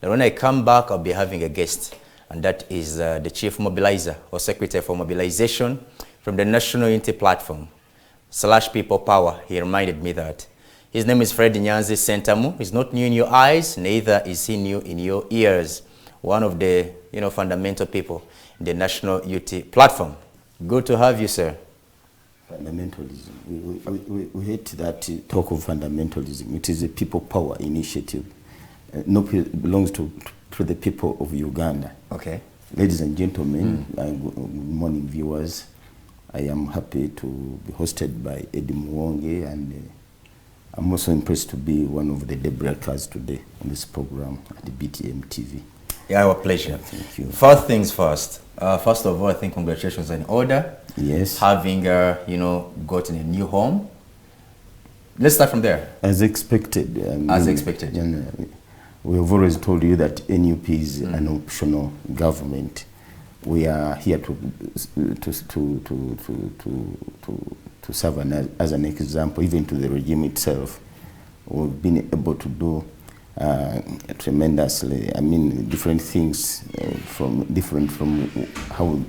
Then when I come back, I'll be having a guest, and that is the Chief Mobilizer or Secretary for Mobilization from the National Unity Platform / People Power. He reminded me that. His name is Nyanzi Sentamu. He's not new in your eyes, neither is he new in your ears. One of the fundamental people in the National Unity Platform. Good to have you, sir. Fundamentalism. We hate that talk of fundamentalism. It is a people power initiative. Belongs to the people of Uganda. Okay. Ladies and gentlemen, good morning viewers. I am happy to be hosted by Eddie Muwonge, and I'm also impressed to be one of the debaters today on this program at the BTM TV. Yeah, our pleasure. Thank you. First things first. First of all, I think congratulations on order. Yes. Having, gotten a new home. Let's start from there. As expected. As expected. We have always told you that NUP is an optional government. We are here to serve as an example, even to the regime itself. We've been able to do tremendously. I mean, different things different from how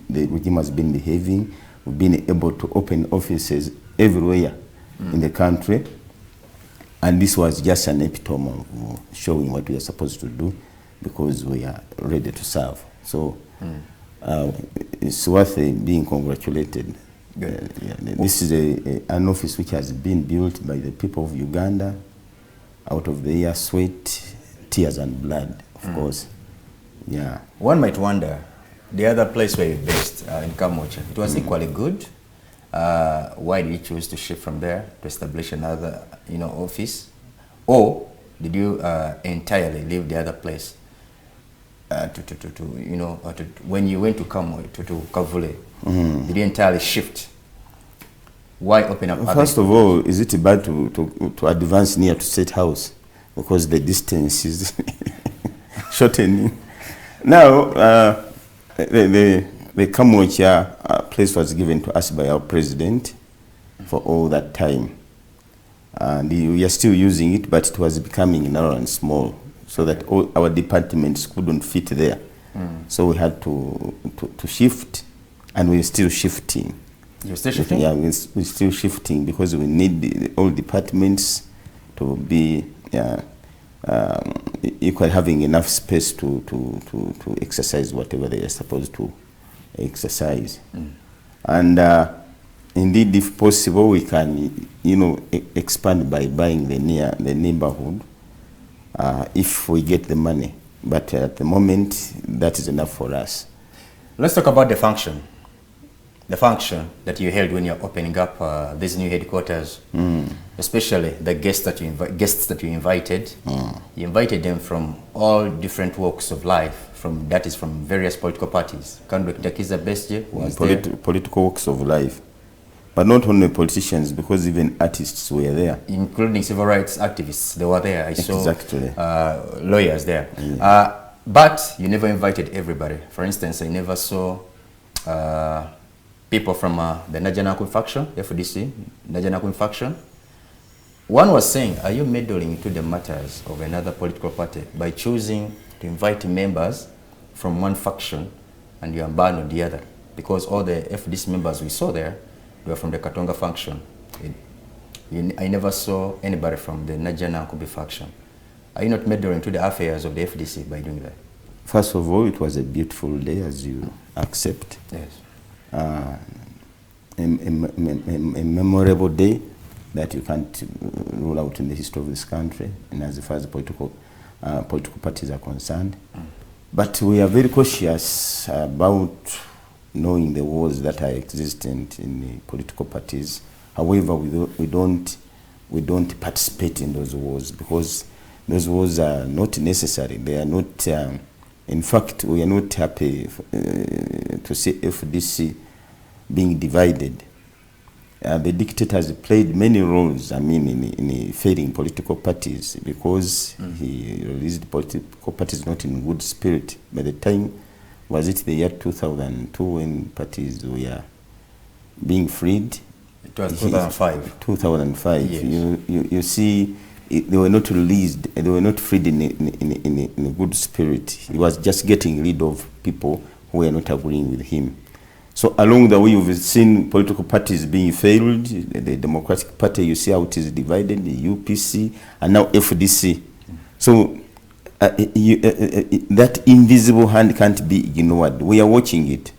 the regime has been behaving. We've been able to open offices everywhere in the country, and this was just an epitome of showing what we are supposed to do, because we are ready to serve. So it's worth being congratulated. This is an office which has been built by the people of Uganda, out of their sweat, tears and blood, of course. Yeah. One might wonder, the other place where you're based, in Kamocha, it was equally good. Why did you choose to shift from there to establish another, office? Or did you entirely leave the other place when you went to Kavule? Did you entirely shift? Why open up? First of all, is it bad to advance near to State House? Because the distance is shortening. Now, the Kamocha place was given to us by our president for all that time. And we are still using it, but it was becoming narrow and small, so that all our departments couldn't fit there. So we had to shift, and we're still shifting. You're still shifting? Yeah, we're still shifting, because we need all departments to be equal, having enough space to exercise whatever they are supposed to exercise. And indeed, if possible, we can expand by buying the neighborhood if we get the money. But at the moment, that is enough for us. Let's talk about the function. The function that you held when you're opening up these new headquarters, especially the guests that you invited. You invited them from all different walks of life, from various political parties. Political walks of life, but not only politicians, because even artists were there, including civil rights activists. They were there. I saw lawyers there. But you never invited everybody. For instance, I never saw people from the Najanaku faction, FDC, Najanaku faction. One was saying, are you meddling into the matters of another political party by choosing to invite members from one faction and you abandon the other? Because all the FDC members we saw there were from the Katonga faction. I never saw anybody from the Najanaku faction. Are you not meddling into the affairs of the FDC by doing that? First of all, it was a beautiful day, as you accept. Yes. A memorable day that you can't rule out in the history of this country, and as far as political parties are concerned. But we are very cautious about knowing the wars that are existent in the political parties. However, we don't participate in those wars, because those wars are not necessary. They are not. In fact, we are not happy to see FDC being divided. The dictators played many roles, in failing political parties, because he released political parties not in good spirit. By the time, was it the year 2002 when parties were being freed? It was 2005. 2005. Yes. You see, they were not released, they were not freed in a good spirit. He was just getting rid of people who were not agreeing with him. So along the way, you've seen political parties being failed. The Democratic Party, you see how it is divided, the UPC, and now FDC. So that invisible hand can't be ignored. We are watching it.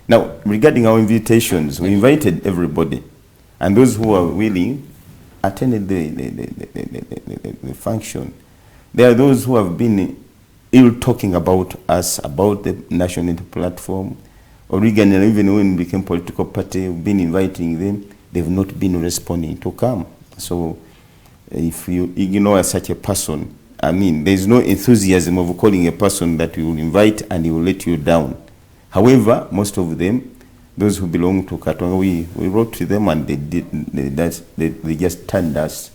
Now, regarding our invitations, we invited everybody. And those who are willing attended the function. There are those who have been ill talking about us, about the National Unity Platform. Originally, even when we became political party, we've been inviting them. They've not been responding to come. So if you ignore such a person, I mean, there's no enthusiasm of calling a person that you will invite and he will let you down. However, most of them, those who belong to Katonga, we wrote to them and they just turned us,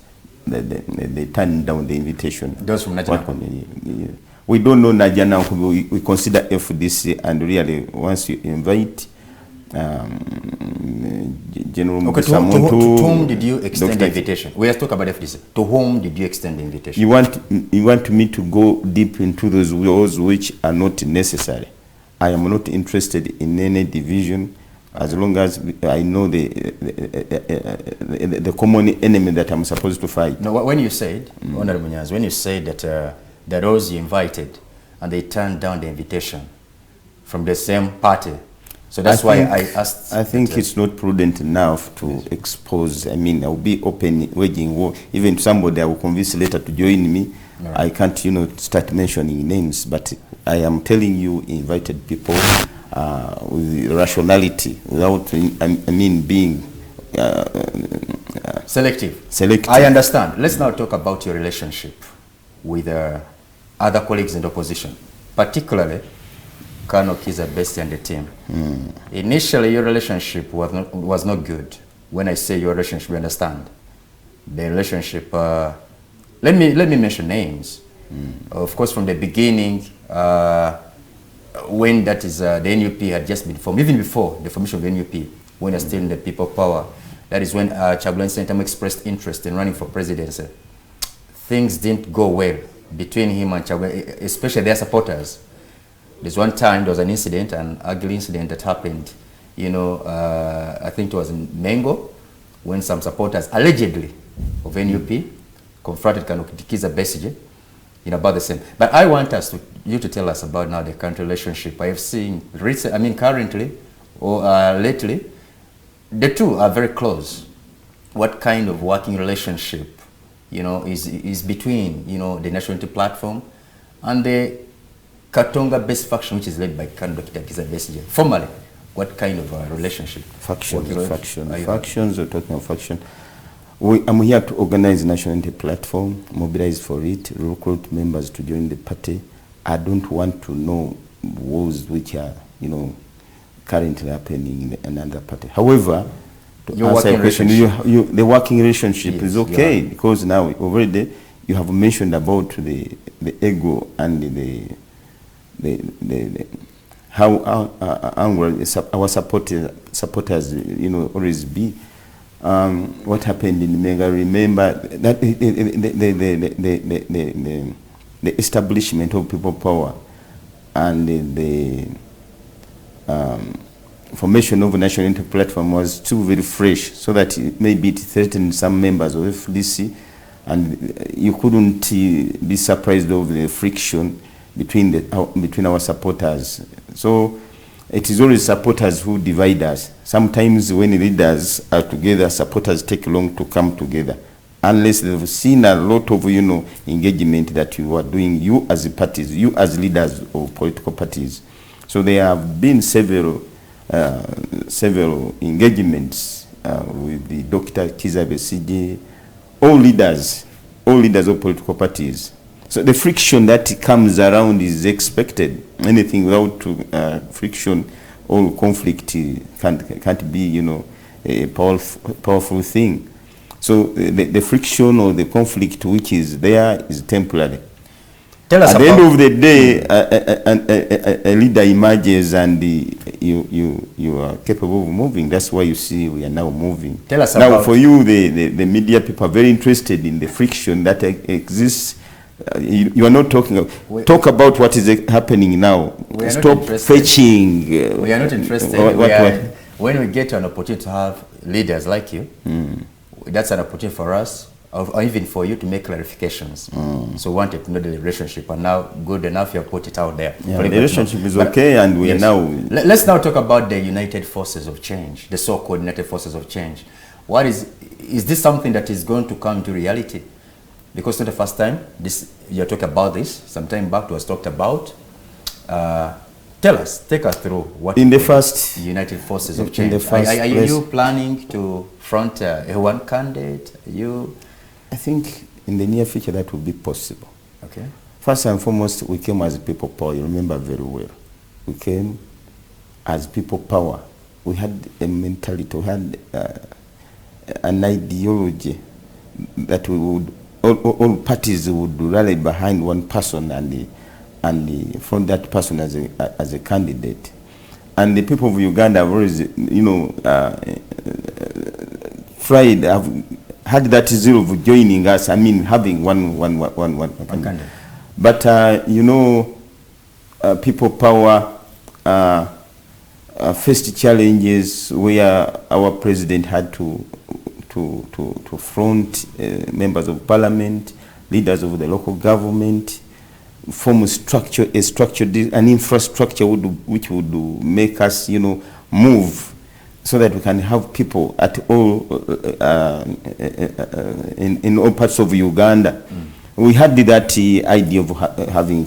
they turned down the invitation. Those from Naja? We don't know Naja now, we consider FDC, and really once you invite General Mobilisation, to whom did you extend the invitation? We have talked about FDC. To whom did you extend the invitation? You want me to go deep into those wars which are not necessary. I am not interested in any division as long as I know the common enemy that I'm supposed to fight. No, when you said, Honorable Nyanzi, when you said that those you invited and they turned down the invitation from the same party, so that's why I asked. I think it's not prudent enough to expose. I mean, I'll be open, waging war. Even somebody I will convince later to join me. Right. I can't, start mentioning names, but I am telling you, invited people with rationality, without, being selective. I understand. Let's now talk about your relationship with other colleagues in the opposition, particularly Colonel Kiza Besti and the team. Initially, your relationship was not good. When I say your relationship, you understand. The relationship, let me mention names. Of course, from the beginning, when that is the NUP had just been formed, even before the formation of the NUP, when you're still in the people power, that is when Chagulanyi Sentamu expressed interest in running for presidency. Things didn't go well between him and Chagulanyi, especially their supporters. There's one time there was an incident, an ugly incident that happened, I think it was in Mengo, when some supporters allegedly of NUP confronted Kiza Besigye about the same. But I want you to tell us about now the current relationship. I have seen currently or lately, the two are very close. What kind of working relationship, is between, the National Unity Platform and the Katonga-based faction, which is led by Dr. Kiza Besigye? Formally, what kind of relationship? Factions, we're talking of faction. I'm here to organize National Unity Platform, mobilize for it, recruit members to join the party. I don't want to know wars which are, currently happening in another party. However, to answer your question, the working relationship is okay, because now already you have mentioned about the ego and how our supporters, always be. What happened in Mega? Remember that the establishment of people power and the formation of a National Unity Platform was too very fresh, so that maybe it threatened some members of FDC, and you couldn't be surprised of the friction between our supporters. So it is always supporters who divide us. Sometimes when leaders are together, supporters take long to come together, unless they've seen a lot of engagement that you are doing, you as parties, you as leaders of political parties. So there have been several engagements with the Dr. Kiza Besigye, all leaders of political parties. So the friction that comes around is expected. Anything without friction or conflict can't be, a powerful thing. So the friction or the conflict which is there is temporary. Tell us At the end of the day, a leader emerges and you are capable of moving. That's why you see we are now moving. Tell us now about for you, the media people are very interested in the friction that exists. You are not talking. Talk about what is happening now. Stop fetching. We are not interested. When we get an opportunity to have leaders like you, that's an opportunity for us, or even for you to make clarifications. So we wanted to know the relationship, and now good enough you have put it out there. Yeah, the relationship is okay, and we are now... Let's now talk about the United Forces of Change, the so-called United Forces of Change. What is this something that is going to come to reality? Because it's not the first time you're talking about this. Some time back it was talked about. Take us through what in the first United Forces of Change. Are you planning to front a one candidate? I think in the near future that will be possible. Okay. First and foremost, we came as people power. You remember very well. We came as people power. We had a mentality. We had an ideology that we would all parties would rally behind one person and front that person as a candidate. And the people of Uganda have always, tried, have had that zeal of joining us. I mean, having one candidate. But people power faced challenges where our president had to front members of parliament, leaders of the local government, form a structure, an infrastructure which would make us, move, so that we can have people at all in all parts of Uganda. We had that idea of having,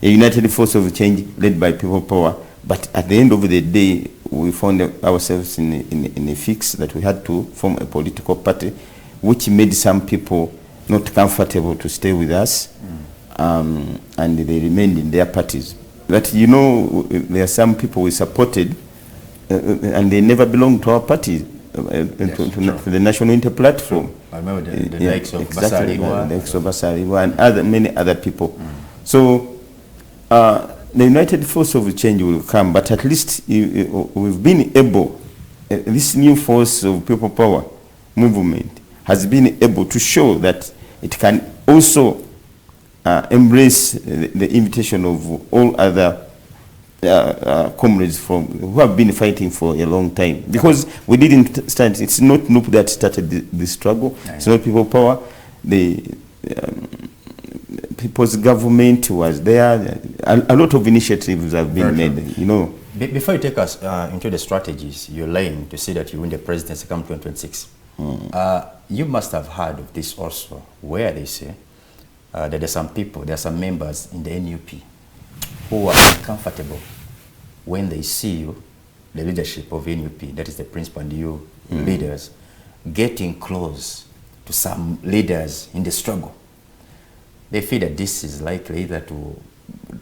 a United Force of Change led by people power. But at the end of the day, we found ourselves in a fix that we had to form a political party, which made some people not comfortable to stay with us, and they remained in their parties. But there are some people we supported, and they never belonged to our party, to the National Unity Platform. I remember the likes of Basariwa. The likes of Basariwa and many other people. So, the United Force of Change will come, but at least we've been able, this new force of people power movement has been able to show that it can also embrace the invitation of all other comrades who have been fighting for a long time. Because we didn't start, it's not NUP that started the struggle, it's not people power. The people's government was there. A lot of initiatives have been made, Before you take us into the strategies you're laying to see that you win the presidency come 2026, you must have heard of this also, where they say that there are some members in the NUP who are uncomfortable when they see you, the leadership of NUP, that is the principal and you leaders, getting close to some leaders in the struggle. They feel that this is likely either to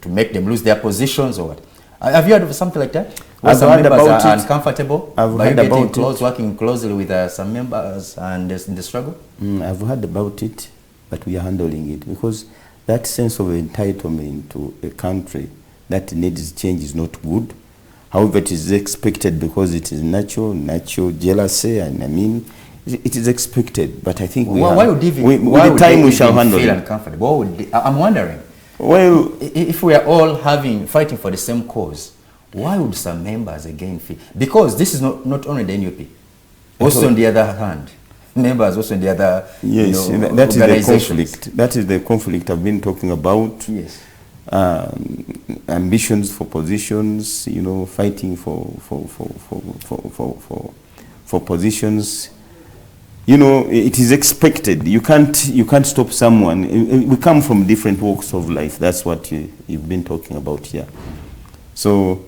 make them lose their positions or what. Have you heard of something like that? Some members are uncomfortable by getting close, working closely with some members and in the struggle? I've heard about it, but we are handling it because that sense of entitlement to a country that needs change is not good. However, it is expected because it is natural jealousy, and it is expected, but I think with time we shall handle it. Uncomfortable? I'm wondering. Well, if we are all fighting for the same cause, why would some members again feel? Because this is not only the NUP. Also, on the other hand, members also in the other that is the conflict. That is the conflict I've been talking about. Yes. Ambitions for positions, fighting for positions. It is expected. You can't stop someone. We come from different walks of life. That's what you've been talking about here. So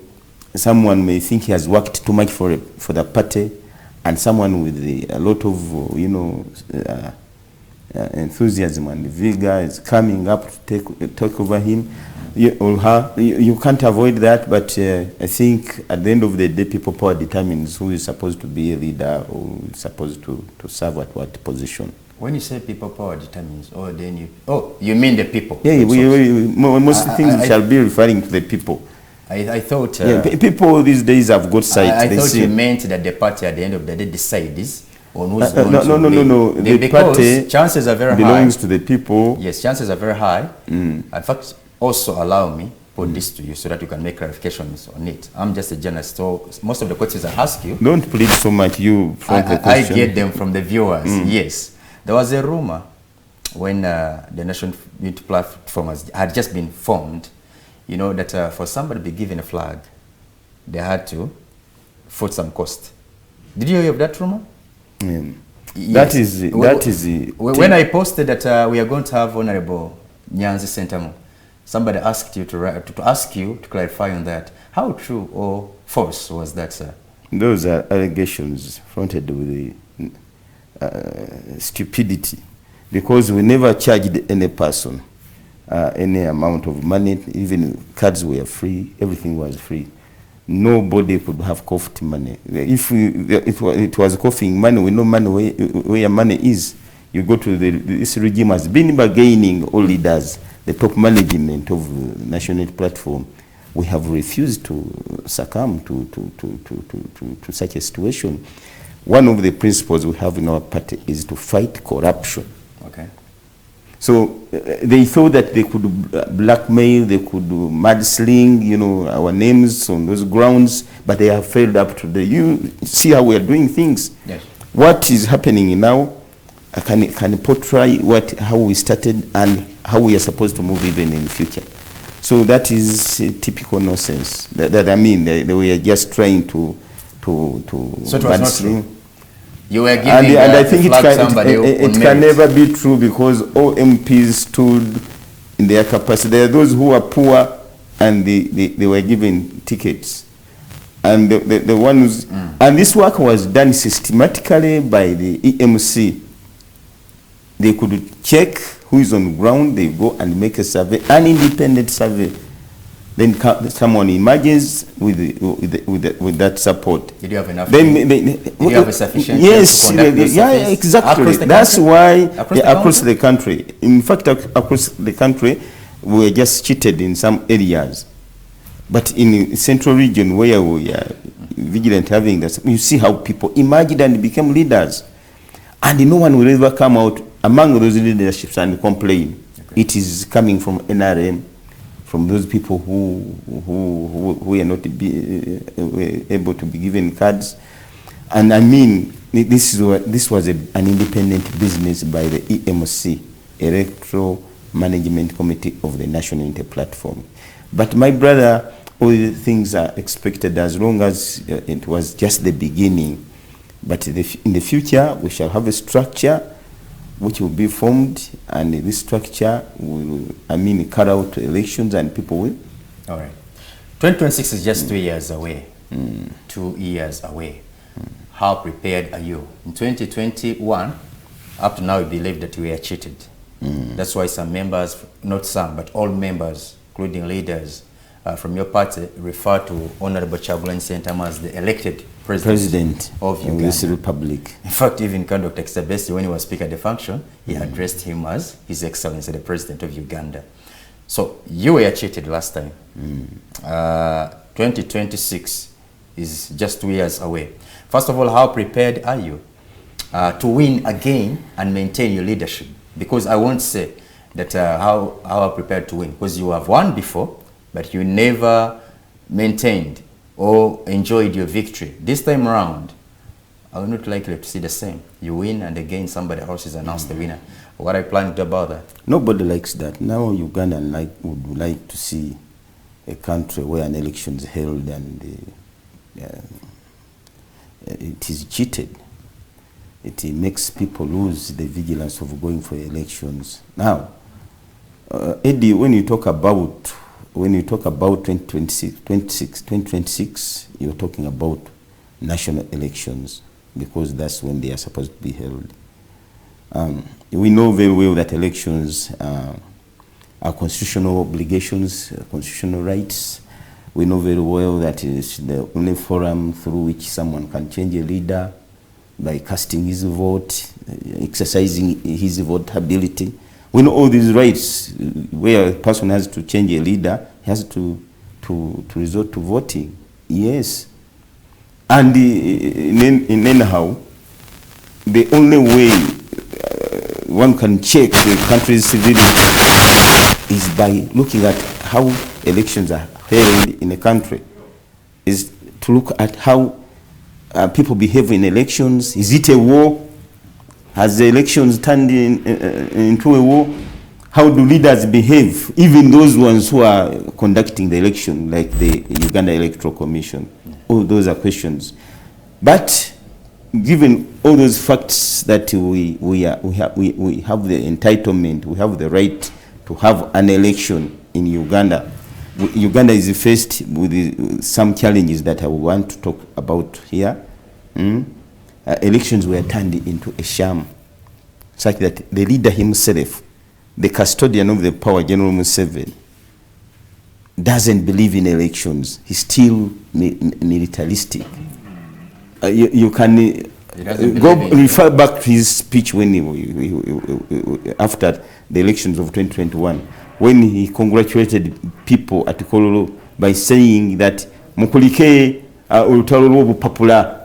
someone may think he has worked too much for the party, and someone with a lot of enthusiasm and vigor is coming up to take over him or her. You can't avoid that, but I think at the end of the day, people power determines who is supposed to be a leader or who is supposed to serve at what position. When you say people power determines, you mean the people? Yeah, most things shall be referring to the people. I thought... people these days have got sight. I thought you meant that the party at the end of the day decides on who's going no, to no, no, no, no. The because party chances are very belongs high. to the people. Yes, chances are very high. In fact, also allow me put this to you so that you can make clarifications on it. I'm just a journalist, so most of the questions I ask you... Don't plead so much, you from the question. I get them from the viewers, yes. There was a rumor when the National Unity Platform had just been formed, you know, that for somebody to be given a flag, they had to foot some cost. Did you hear of that rumor? Yes. That is when I posted that we are going to have Honorable Nyanzi Sentamu, somebody asked you to ask you to clarify on that. How true or false was that, sir? Those are allegations fronted with the stupidity, because we never charged any person any amount of money. Even cards were free, everything was free. Nobody could have coughed money. If it was coughing money, we know money where money is. You go to this regime has been bargaining all leaders, the top management of the National Unity Platform. We have refused to succumb to such a situation. One of the principles we have in our party is to fight corruption. Okay. So they thought that they could blackmail, they could mudsling, you know, our names on those grounds, but they have failed up to the... You see how we are doing things. Yes. What is happening now can portray how we started and how we are supposed to move even in the future. So that is typical nonsense. That I mean, we are just trying to so it was not true. You were giving and I think it can never be true, because all MPs stood in their capacity. There are those who are poor and they were given tickets. And the ones, and this work was done systematically by the EMC. They could check who is on the ground, they go and make a survey, an independent survey. Then someone emerges with that support. Did you have enough? Did you have a sufficient? Yes, yeah, exactly. That's why across the country. In fact, across the country, we were just cheated in some areas. But in the central region where we are vigilant having this, you see how people emerged and became leaders. And no one will ever come out among those leaderships and complain. Okay. It is coming from NRM, from those people who are not able to be given cards. And I mean, this was an independent business by the EMC, Electoral Management Committee of the National Unity Platform. But my brother, all the things are expected as long as it was just the beginning. But in the future, we shall have a structure which will be formed, and this structure will, carry out elections and people will. All right. 2026 is just 2 years away. 2 years away. How prepared are you? In 2021, up to now, we believe that we are cheated. That's why some members, not some, but all members, including leaders from your party, refer to Honorable Chagulanyi Sentamu as the elected president of Uganda. This republic. In fact, even Dr. Kisabesi, when he was speaking at the function, he addressed him as His Excellency, the President of Uganda. So you were cheated last time. 2026 is just 2 years away. First of all, how prepared are you to win again and maintain your leadership? Because I won't say that how prepared to win, because you have won before, but you never maintained or enjoyed your victory. This time around, I'm not likely to see the same. You win and again somebody else is announced the winner. What are you planning to do about that? Nobody likes that. Now Ugandan would like to see a country where an election is held and it is cheated. It makes people lose the vigilance of going for elections. Now, Eddie, when you talk about 2026, you're talking about national elections, because that's when they are supposed to be held. We know very well that elections are constitutional obligations, constitutional rights. We know very well that it's the only forum through which someone can change a leader by casting his vote, exercising his vote ability. We know all these rights where a person has to change a leader, he has to to resort to voting. Yes. And anyhow, the only way one can check the country's civility is by looking at how elections are held in a country, is to look at how people behave in elections. Is it a war? Has the elections turned into a war? How do leaders behave, even those ones who are conducting the election, like the Uganda Electoral Commission? All those are questions. But given all those facts that we have the entitlement, we have the right to have an election in Uganda. Uganda is faced with some challenges that I want to talk about here. Elections were turned into a sham, such that the leader himself, the custodian of the power, General Museveni, doesn't believe in elections. He's still militaristic. You can refer back to his speech when after the elections of 2021, when he congratulated people at Kololo by saying that Mukulike ulutalo popular.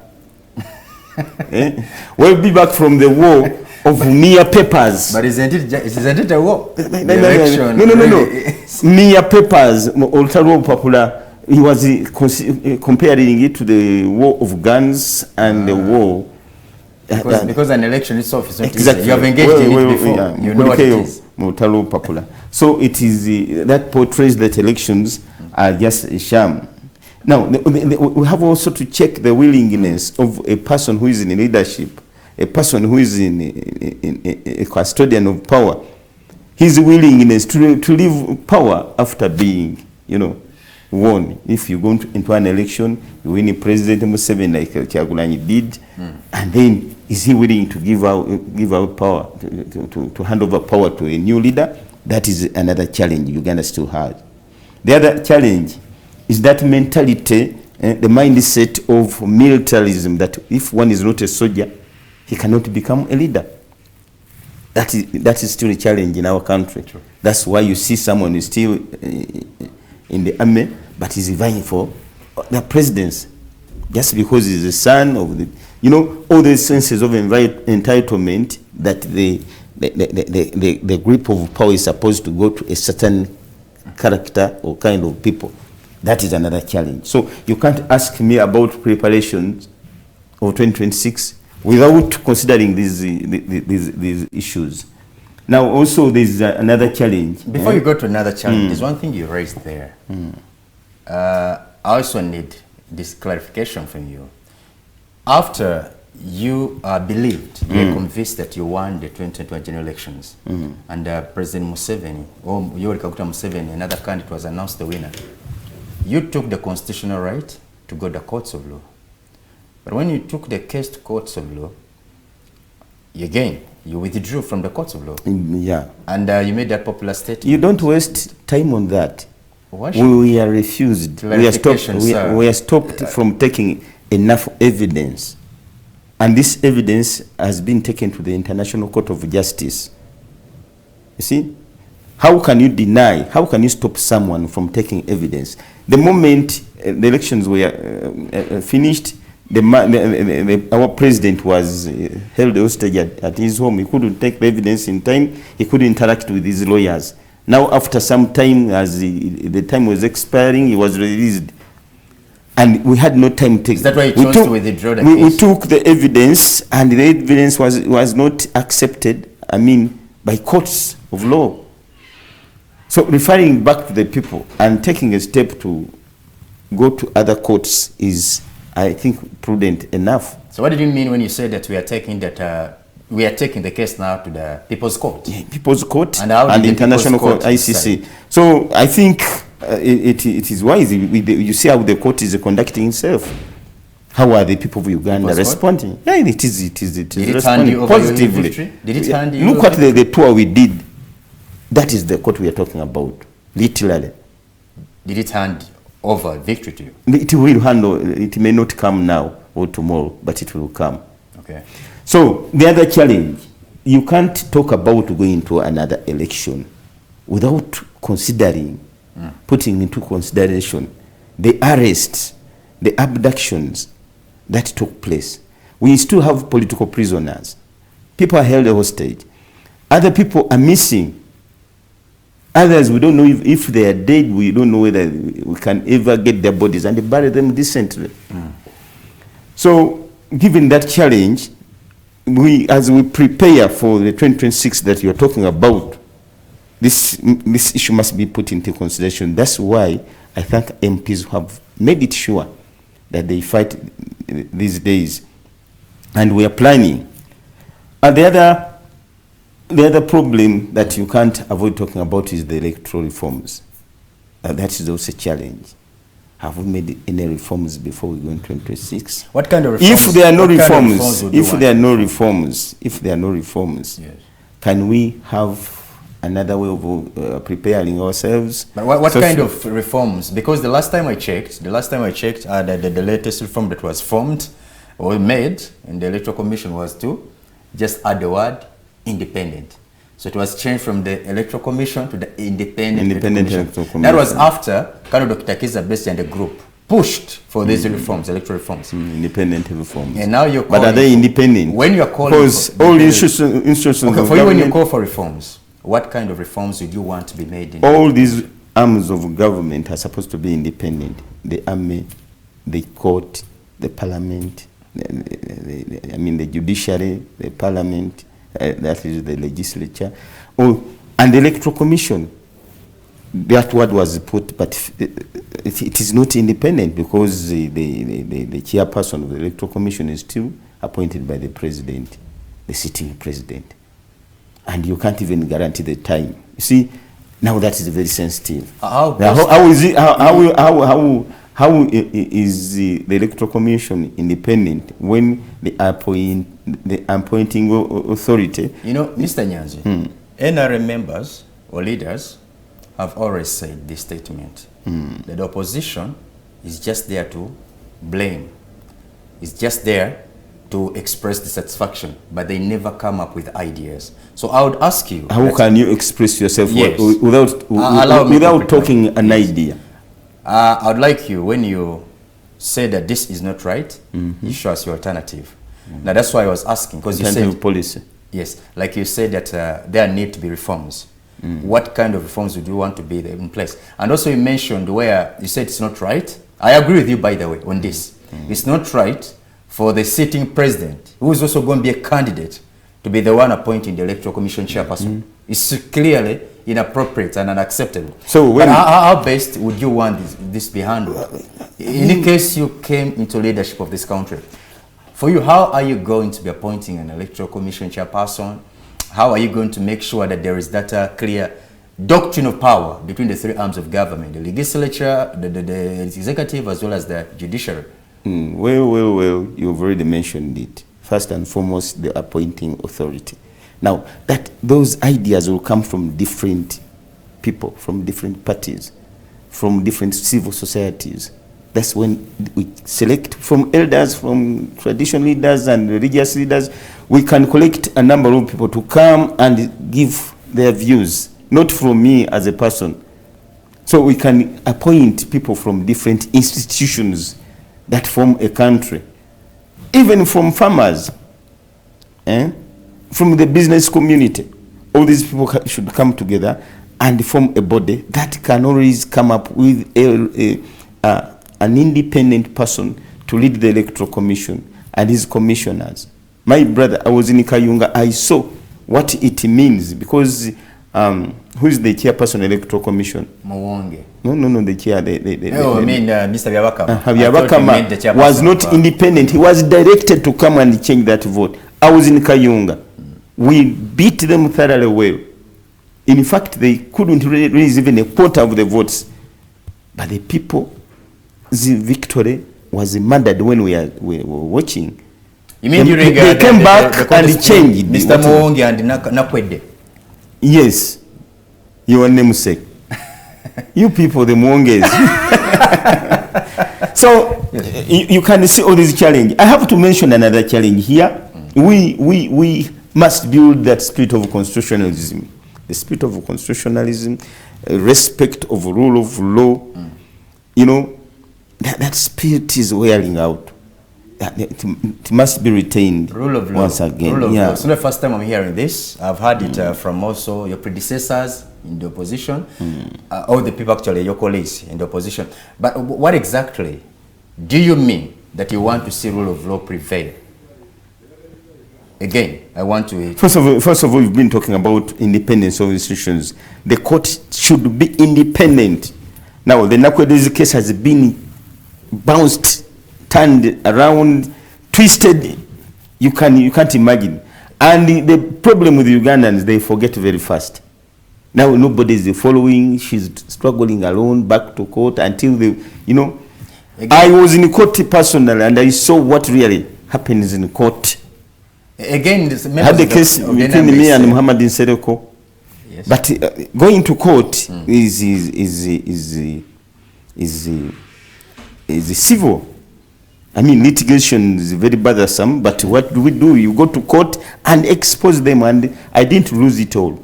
We'll be back from the war of mere papers. But isn't it a war? No. Mere papers, ulutalo popular. He was comparing it to the war of guns and the war. Because an election itself is not exactly easy. You have engaged in it before. Yeah. You know what it is. Ulutalo popular. So it is that portrays that elections are just a sham. Now, we have also to check the willingness of a person who is in leadership, a person who is in a custodian of power, his willingness to leave power after being, won. If you go into an election, you win President Museveni like Kyagulanyi did, and then is he willing to give out power, to hand over power to a new leader? That is another challenge Uganda still has. The other challenge is that mentality, the mindset of militarism, that if one is not a soldier, he cannot become a leader. That is still a challenge in our country. True. That's why you see someone who is still in the army, but is vying for the presidency, just because he's the son of the, all the senses of entitlement that the grip of power is supposed to go to a certain character or kind of people. That is another challenge. So you can't ask me about preparations of 2026 without considering these issues. Now also there's another challenge. Before you go to another challenge, there's one thing you raised there. I also need this clarification from you. After you believed, you were convinced that you won the 2021 general elections, and President Museveni, or Yoweri Kaguta Museveni, another candidate, was announced the winner, you took the constitutional right to go to the courts of law. But when you took the case to courts of law, you withdrew from the courts of law. Yeah. And you made that popular statement. You don't waste time on that. We are refused. We are stopped from taking enough evidence. And this evidence has been taken to the International Court of Justice. You see? How can you deny, how can you stop someone from taking evidence? The moment the elections were finished, our president was held hostage at his home. He couldn't take the evidence in time. He couldn't interact with his lawyers. Now, after some time, as the time was expiring, he was released. And we had no time to take. Is that why you chose to withdraw the case? We took the evidence, and the evidence was not accepted, by courts of law. So referring back to the people and taking a step to go to other courts is, I think, prudent enough. So what did you mean when you said that we are taking the case now to the People's Court? Yeah, People's Court and the International Court, ICC. Decide? So I think it is wise. You see how the court is conducting itself. How are the people of Uganda responding? Yeah, it is responding positively. Did it hand you? Look at the tour we did. That is the court we are talking about, literally. Did it hand over victory to you? It will handle. It may not come now or tomorrow, but it will come. Okay. So the other challenge, you can't talk about going to another election without considering putting into consideration the arrests, the abductions that took place. We still have political prisoners. People are held hostage. Other people are missing. Others, we don't know if they are dead. We don't know whether we can ever get their bodies and bury them decently. So, given that challenge, as we prepare for the 2026 that you're talking about, this issue must be put into consideration. That's why I think MPs have made it sure that they fight these days. And we are planning. And the other problem that you can't avoid talking about is the electoral reforms. That is also a challenge. Have we made any reforms before we go in 2026? What kind of reforms? If there are no reforms, yes, can we have another way of preparing ourselves? But what kind of reforms? Because the last time I checked, the latest reform that was formed or made in the Electoral Commission was to just add the word independent. So it was changed from the Electoral Commission to the Independent Electoral Commission. That was after Dr. Kiza Besi and the group pushed for these reforms, electoral reforms. Independent reforms. And now you're calling. But are they independent? When you're calling. Because all institutions okay, for you, when you call for reforms, what kind of reforms would you want to be made? All these arms of government are supposed to be independent. The army, the court, the parliament, the judiciary, the parliament, that is the legislature, and the electoral commission. That word was put, but it is not independent because the chairperson of the electoral commission is still appointed by the president, the sitting president, and you can't even guarantee the time. You see, now that is very sensitive. How is the electoral commission independent when the appointing authority? You know, Mr. Nyanzi, NRM members or leaders have always said this statement, that the opposition is just there to blame, is just there to express dissatisfaction, but they never come up with ideas. So I would ask you... How can you express yourself without talking an idea? I would like you, when you say that this is not right, you show us your alternative. Now that's why I was asking, because you said... policy. Yes, like you said that there need to be reforms. What kind of reforms would you want to be in place? And also you mentioned where you said it's not right. I agree with you, by the way, on this. It's not right for the sitting president, who is also going to be a candidate, to be the one appointing the electoral commission chairperson. It's clearly inappropriate and unacceptable. So how best would you want this be handled? In case you came into leadership of this country, for you, how are you going to be appointing an electoral commission chairperson? How are you going to make sure that there is that clear doctrine of power between the three arms of government, the legislature, the executive, as well as the judiciary? Well, you've already mentioned it. First and foremost, the appointing authority. Now, those ideas will come from different people, from different parties, from different civil societies. That's when we select from elders, from traditional leaders and religious leaders. We can collect a number of people to come and give their views, not from me as a person. So we can appoint people from different institutions that form a country, even from farmers, from the business community. All these people should come together and form a body that can always come up with an independent person to lead the electoral commission and his commissioners. My brother, I was in Kayunga, I saw what it means, because who is the chairperson of the electoral commission? Mwonge. No, the chair. Mr. Byabakama was not independent. He was directed to come and change that vote. I was in Kayunga. We beat them thoroughly well. In fact, they couldn't raise even a quarter of the votes. But the people's victory was murdered when we were watching. You mean they came back and changed. Mr. Mwonge and Nakwede? Yes. Your namesake. You people, the Mwonges. So, you can see all these challenges. I have to mention another challenge here. We must build that spirit of constitutionalism. The spirit of constitutionalism, respect of rule of law. You know, that spirit is wearing out. It must be retained. Rule of law. Once again. Rule of Yeah. law. It's not the first time I'm hearing this. I've heard it from also your predecessors in the opposition, or the people actually, your colleagues in the opposition. But what exactly do you mean that you want to see rule of law prevail? Again, I want to... First of all, we've been talking about independence of institutions. The court should be independent. Now, the Nakwede's case has been bounced, turned around, twisted. You can't imagine. And the problem with Ugandans, they forget very fast. Now nobody is following. She's struggling alone back to court until they, you know. Again, I was in court personally, and I saw what really happens in court. Again, this had the case between me and Muhammad in Sereko. Yes. But going to court is civil. I mean, litigation is very bothersome, but what do? You go to court and expose them, and I didn't lose it all.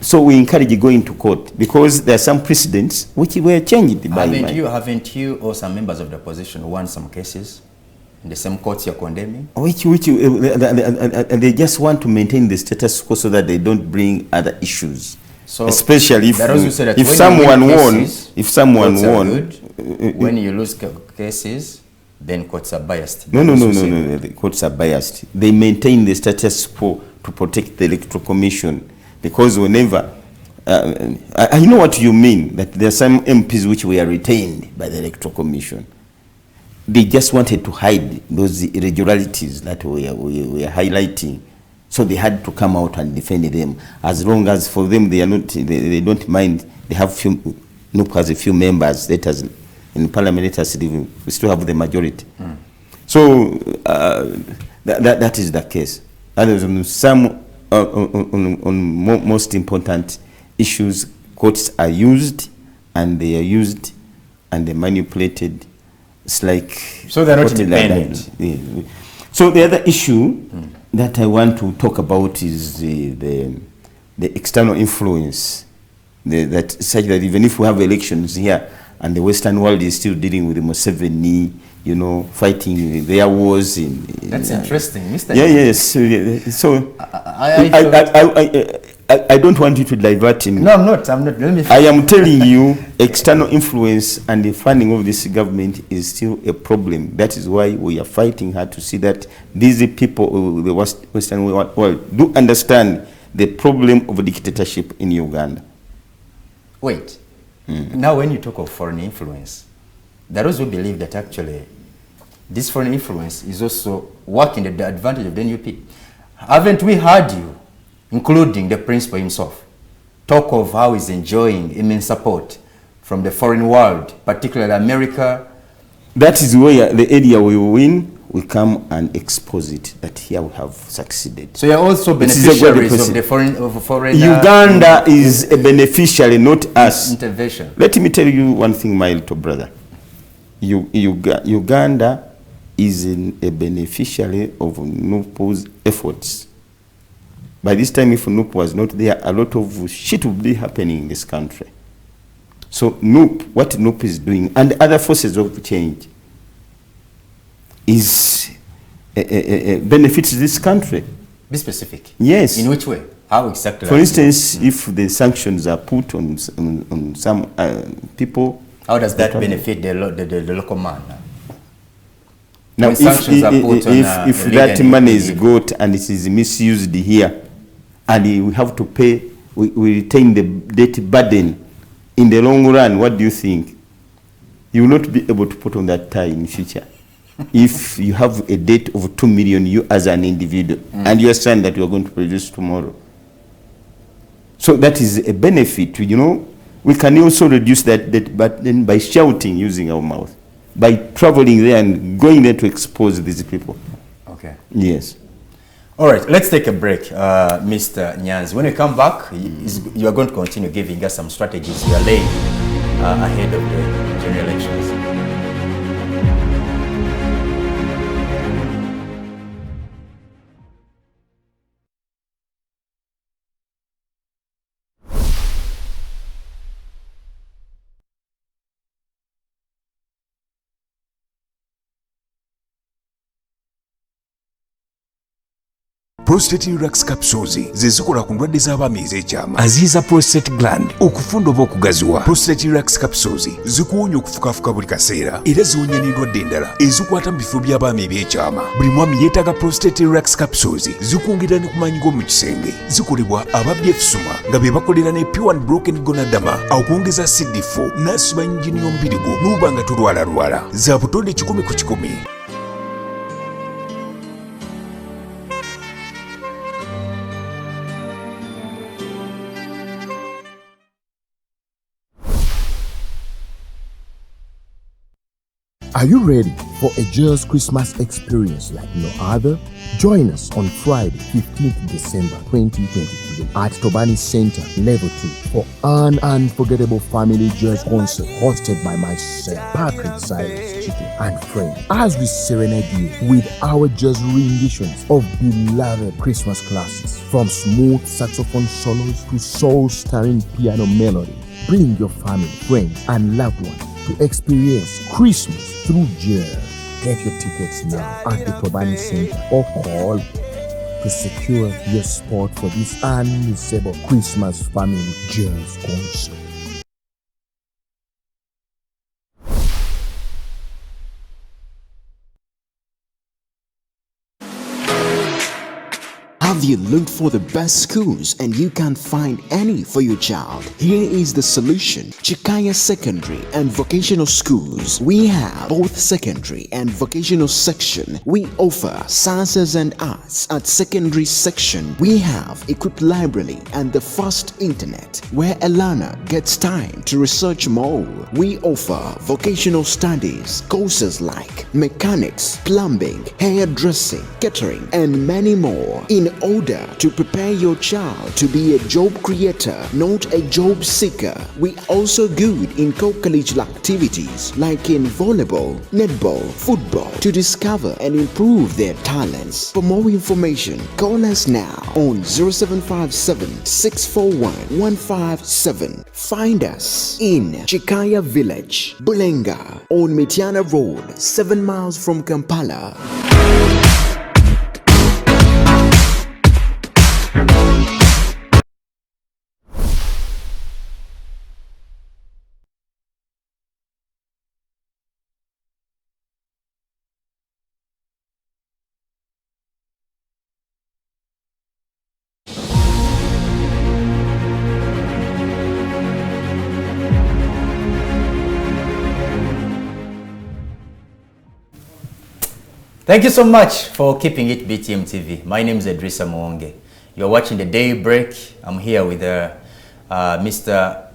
So we encourage going to court because there are some precedents which were changed by... Haven't you or some members of the opposition won some cases in the same courts you're condemning? They just want to maintain the status quo so that they don't bring other issues. So especially if someone won, when you lose cases, then courts are biased. No, the courts are biased. They maintain the status quo to protect the Electoral Commission, because whenever, I know what you mean, that there are some MPs which were retained by the Electoral Commission. They just wanted to hide those irregularities that we are highlighting. So they had to come out and defend them. As long as for them they don't mind, they have NUP has a few members, let us in parliament, let us leave, we still have the majority. So that is the case. And some on most important issues, courts are used, and they are used and they're manipulated. It's like... So they're not independent. So the other issue that I want to talk about is the external influence, that such that even if we have elections here and the Western world is still dealing with the Museveni, you know, fighting their wars in... That's interesting, Mr. Yeah, yes. So I don't want you to divert him. No, I'm not. Let me... I am telling you, external influence and the funding of this government is still a problem. That is why we are fighting hard to see that these people, the Western world, do understand the problem of dictatorship in Uganda. Wait. Now, when you talk of foreign influence, there are those who believe that actually this foreign influence is also working to the advantage of the NUP. Haven't we heard you, including the principal himself, talk of how he's enjoying immense support from the foreign world, particularly America? That is where the area we win, we come and expose it, that here we have succeeded. So you're also beneficiaries of the foreign... Uganda is a beneficiary, not us. Intervention. Let me tell you one thing, my little brother. Uganda is a beneficiary of NUP's efforts. By this time, if NUP was not there, a lot of shit would be happening in this country. So NUP, what NUP is doing, and other forces of change, is benefits this country. Be specific. Yes. In which way? How exactly? For instance, if the sanctions are put on some people... How does that benefit the local man? Now, if that money is got and it is misused here, and we have to pay, we retain the debt burden, in the long run, what do you think? You will not be able to put on that tie in future. If you have a debt of 2 million, you as an individual, and you are saying that you are going to produce tomorrow. So that is a benefit, you know. We can also reduce that debt burden by shouting using our mouth, by traveling there and going there to expose these people. Okay. Yes. All right, let's take a break, Mr. Nyanzi. When we come back, you are going to continue giving us some strategies you are laying ahead of the general elections. Prostate Relax Capsules zezikola ku ndwadde z'abaami ez'ekyama, aziyiza prostate gland, okufunda oba okugaziwa. Prostate Relax Capsules zikuwonya okufukafuka buli kaseera era ziwonya n'endwadde endala ezikwata mu bifo by'abaami eby'ekyama. Buli mwami yeetaaga Prostate Relax Capsules zikwongera ne kumaanyi g'omu kisenge. Zikolebwa aba BF Suma nga be bakolera ne Pure and Broken Gonadama okwongeza CD4 n'asiba yingini y'omubiri gwo n'oba nga tulwalalwala. Za butonde 10 ku 10. Are you ready for a Joyous Christmas experience like no other? Join us on Friday, 15th December 2023 at Tobani Center, Level 2 for an unforgettable family Joyous concert hosted by myself, Patrick Silas Chicken, and friends, as we serenade you with our Joyous renditions of beloved Christmas classics, from smooth saxophone solos to soul-stirring piano melody. Bring your family, friends, and loved ones to experience Christmas through joy. Get your tickets now at the Tobani Center or call to secure your spot for this unmissable Christmas family joyous concert. Have you looked for the best schools and you can't find any for your child? Here is the solution. Chikaya Secondary and Vocational Schools. We have both secondary and vocational section. We offer sciences and arts at secondary section. We have equipped library and the fast internet where a learner gets time to research more. We offer vocational studies, courses like mechanics, plumbing, hairdressing, catering, and many more. In order to prepare your child to be a job creator, not a job seeker, we also good in co-collegial activities like in volleyball, netball, football to discover and improve their talents. For more information, call us now on 0757 641 157. Find us in Chikaya Village, Bulenga on Mitiana Road, 7 miles from Kampala. Thank you so much for keeping it BTM TV. My name is Edrisa Mwonge. You're watching the Daybreak. I'm here with Mr.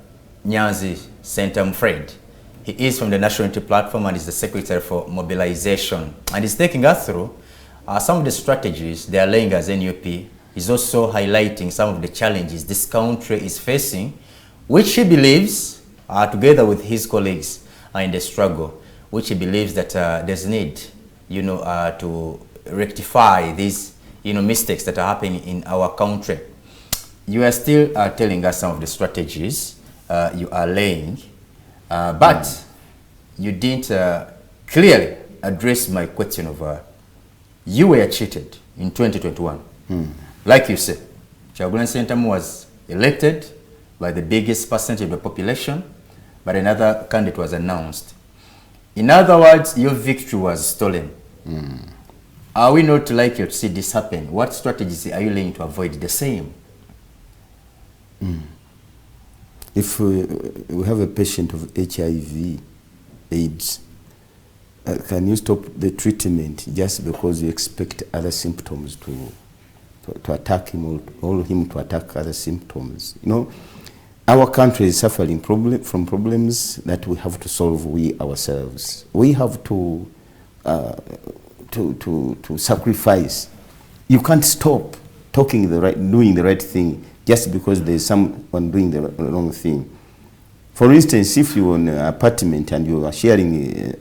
Nyanzi Sentamu Fred. He is from the National Unity Platform and is the Secretary for Mobilisation. And he's taking us through some of the strategies they are laying as NUP. He's also highlighting some of the challenges this country is facing, which he believes, together with his colleagues, are in the struggle, which he believes that there's need to rectify these, mistakes that are happening in our country. You are still telling us some of the strategies you are laying, but you didn't clearly address my question of you were cheated in 2021. Like you said, Sentamu was elected by the biggest percentage of the population, but another candidate was announced. In other words, your victory was stolen. Are we not likely to see this happen? What strategies are you laying to avoid the same? If we have a patient of HIV, AIDS, can you stop the treatment just because you expect other symptoms to attack him or him to attack other symptoms? Our country is suffering from problems that we have to solve we ourselves. We have to sacrifice. You can't stop doing the right thing just because there's someone doing the wrong thing. For instance, if you're in an apartment and you are sharing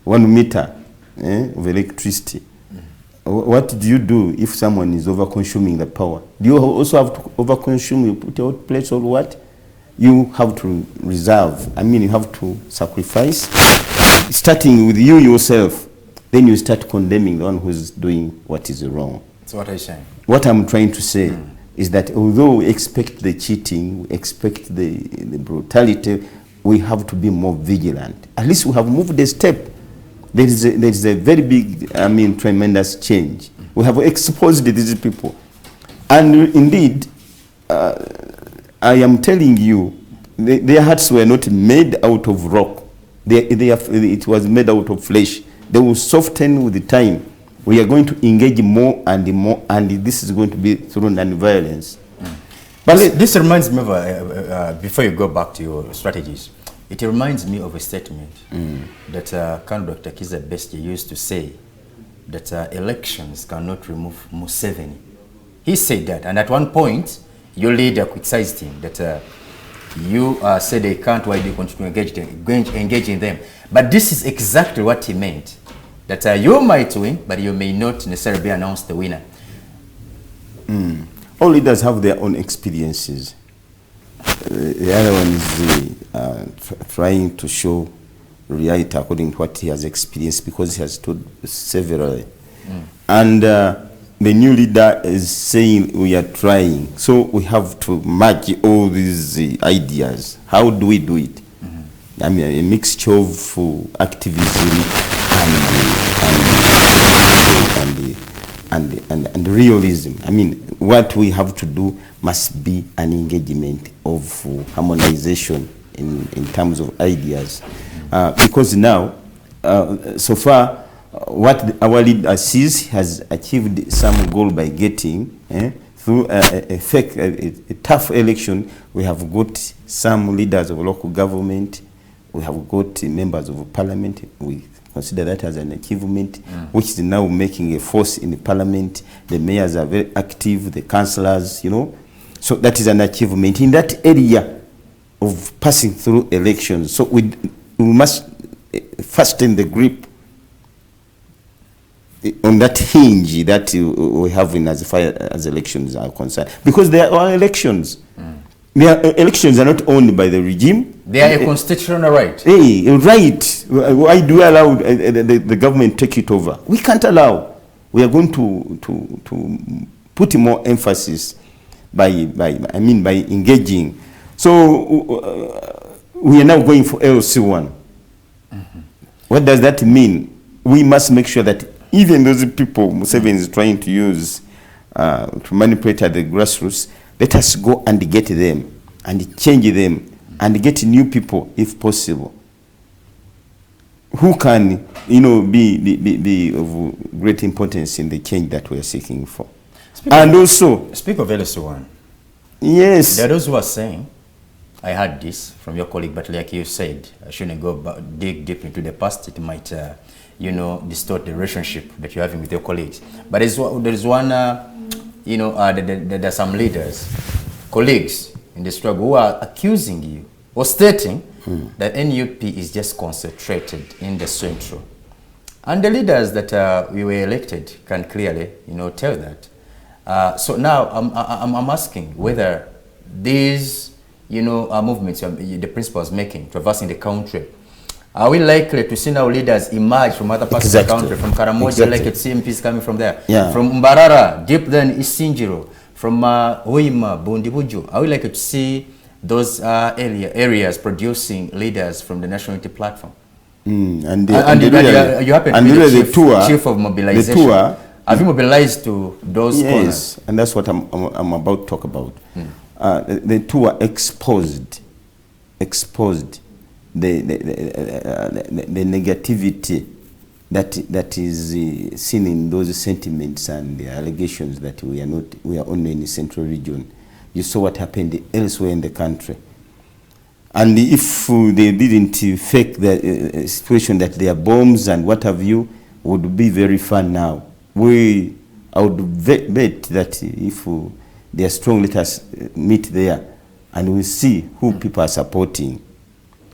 1 meter of electricity, what do you do if someone is over-consuming the power? Do you also have to over-consume? You put out place or what? You have to reserve. You have to sacrifice. Starting with you yourself, then you start condemning the one who's doing what is wrong. So what are you saying? What I'm trying to say is that although we expect the cheating, we expect the brutality, we have to be more vigilant. At least we have moved a step. There is a very big, tremendous change. We have exposed these people. And indeed, I am telling you, their hearts were not made out of rock. It was made out of flesh. They will soften with the time. We are going to engage more, and this is going to be through non-violence. But this reminds me of, before you go back to your strategies, it reminds me of a statement that Colonel Dr. Kiza Bestie used to say, that elections cannot remove Museveni. He said that, and at one point, your leader criticized him, that you said they can't, why do you continue to engage in them? But this is exactly what he meant, that you might win, but you may not necessarily be announced the winner. All leaders have their own experiences. The other one is trying to show reality according to what he has experienced, because he has told severally. And the new leader is saying we are trying. So we have to merge all these ideas. How do we do it? I mean, a mixture of activism and realism. I mean, what we have to do must be an engagement of harmonization in terms of ideas. Because now, so far, what our leader sees has achieved some goal by getting, through a tough election. We have got some leaders of local government, we have got members of parliament. We consider that as an achievement, which is now making a force in the parliament. The mayors are very active, the councillors, So that is an achievement in that area of passing through elections. So we must fasten the grip on that hinge that we have in as far as elections are concerned, because there are elections. Elections are not owned by the regime. They are a constitutional right. Right. Why do we allow the government take it over? We can't allow. We are going to put more emphasis by engaging. So we are now going for LC1. What does that mean? We must make sure that even those people Museveni is trying to use to manipulate at the grassroots, let us go and get them and change them and get new people if possible, who can be of great importance in the change that we are seeking for. Speak of LC1. Yes. There are those who are saying, I heard this from your colleague, but like you said, I shouldn't dig deep into the past. It might distort the relationship that you're having with your colleagues. But there's one, there are some leaders, colleagues in the struggle, who are accusing you or stating that NUP is just concentrated in the central. And the leaders that we were elected can clearly, tell that. So now I'm asking whether these, movements the principal is making, traversing the country, are we likely to see now leaders emerge from other parts of the country, from Karamoja, like it's CMPs coming from there, from Mbarara, deep then Isinjiro, from Hoima, Bundibuju? Are we likely to see those areas producing leaders from the National Unity Platform? You happen to be the chief of mobilization. Have you mobilized to those corners? Yes, and that's what I'm about to talk about. The tour exposed the negativity that is seen in those sentiments and the allegations that we are only in the central region. You saw what happened elsewhere in the country. And if they didn't fake the situation that there are bombs and what have you, would be very fun now. I would bet that if they are strong, let us meet there and we see who people are supporting.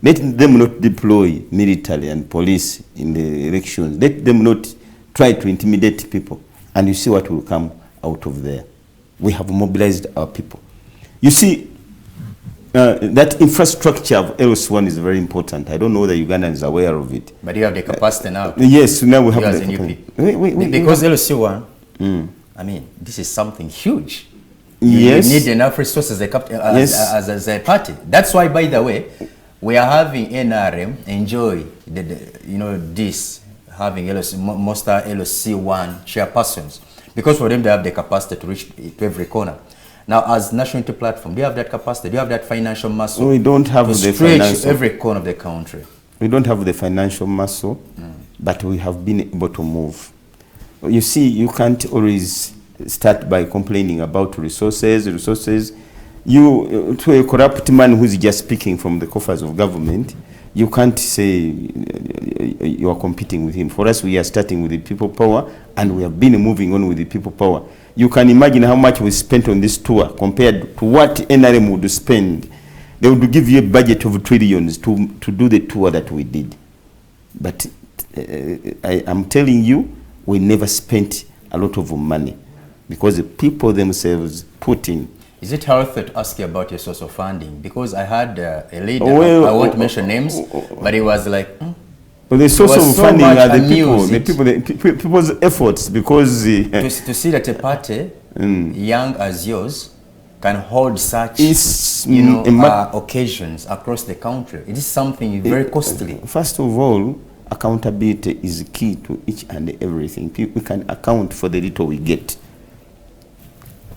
Let them not deploy military and police in the elections. Let them not try to intimidate people. And you see what will come out of there. We have mobilized our people. You see, that infrastructure of LS1 is very important. I don't know that Uganda is aware of it. But you have the capacity now. Yes, now we have the capacity. Because LC1, I mean, this is something huge. Yes. You need enough resources as a party. That's why, by the way, we are having NRM enjoy this, having LOC, most are LOC1 chairpersons, because for them they have the capacity to reach to every corner. Now, as National Unity Platform, do you have that capacity? Do you have that financial muscle? We don't have to the stretch financial. every corner of the country. We don't have the financial muscle, but we have been able to move. You see, you can't always start by complaining about resources. You, to a corrupt man who's just speaking from the coffers of government, you can't say you are competing with him. For us, we are starting with the people power, and we have been moving on with the people power. You can imagine how much we spent on this tour compared to what NRM would spend. They would give you a budget of trillions to do the tour that we did. But I'm telling you, we never spent a lot of money because the people themselves put in. Is it healthy to ask you about your source of funding? Because I had a leader, I won't mention names, but he was like, well, the source of so funding are the people's efforts, because to see that a party young as yours can hold such occasions across the country. It is something very costly. First of all, accountability is key to each and everything. We can account for the little we get.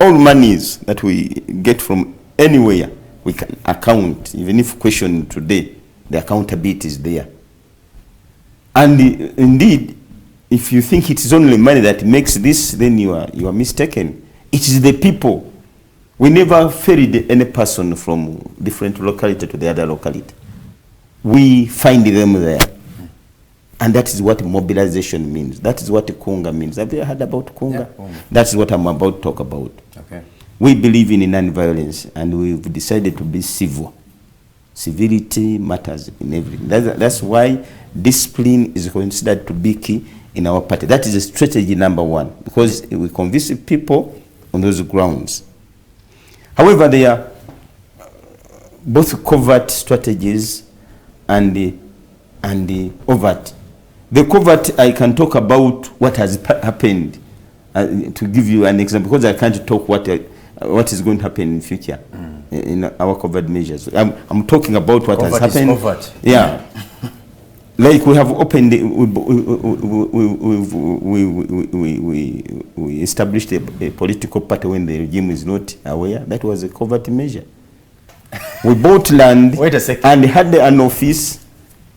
All monies that we get from anywhere, we can account. Even if questioned today, the accountability is there. And indeed, if you think it is only money that makes this, then you are mistaken. It is the people. We never ferried any person from different locality to the other locality. We find them there. And that is what mobilization means. That is what Kunga means. Have you heard about Kunga? Yeah. That's what I'm about to talk about. Okay. We believe in non-violence, and we've decided to be civil. Civility matters in everything. That's why discipline is considered to be key in our party. That is a strategy number one, because we convince people on those grounds. However, there are both covert strategies and the overt. The covert, I can talk about what has happened, to give you an example, because I can't talk what is going to happen in future in our covert measures. I'm talking about what covert has happened. Is overt. Yeah. Like we have opened, we established a political party when the regime is not aware. That was a covert measure. We bought land and had an office.